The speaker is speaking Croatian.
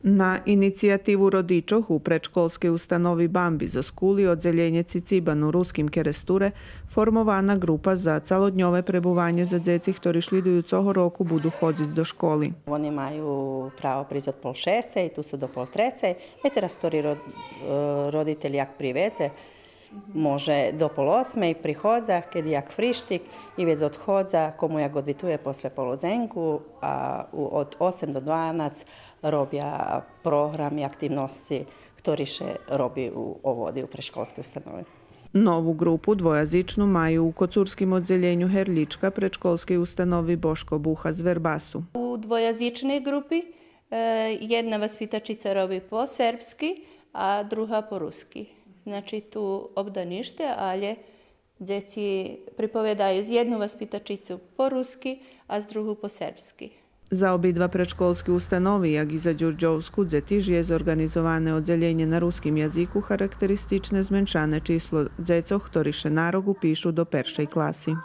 Na inicijativu rodičov u predškolskej ustanovi Bambi za skuli odzeljenje Ciciban u ruskim Keresture formovana grupa za celodňové prebuvanje za deci, ktorí šlidujú coho roku budu chodziť do školy. Oni majú pravo prísť od 5:30, tu sú do 2:30. I teraz, ktorí roditelji jak priveze, može do 7:30 prihodza, keď jak frištik i već odhodza, komu jak odvituje posle poludzenku, a od 8 do 12 robia program i aktivnosti, ktorý še robi u ovodi u predškolskej ustanovi. Novu grupu dvojazičnu maju u kocurskim odzeljenju Herlička predškolskej ustanovi Boško Buha z Verbasu. U dvojazičnej grupi jedna vaspitačica robi po srpski, a druga po ruski. Znači tu obda nište, ali djeci pripovedaju z jednu vaspitačicu po ruski, a z drugu po srpski. Za obidva predškolske ustanovi, jak i za Đurđovsku, dzetiž je zorganizovane odzeljenje na ruskim jaziku charakteristične zmenšane číslo djecov, ktorí še nárogu píšu do 1. klasy.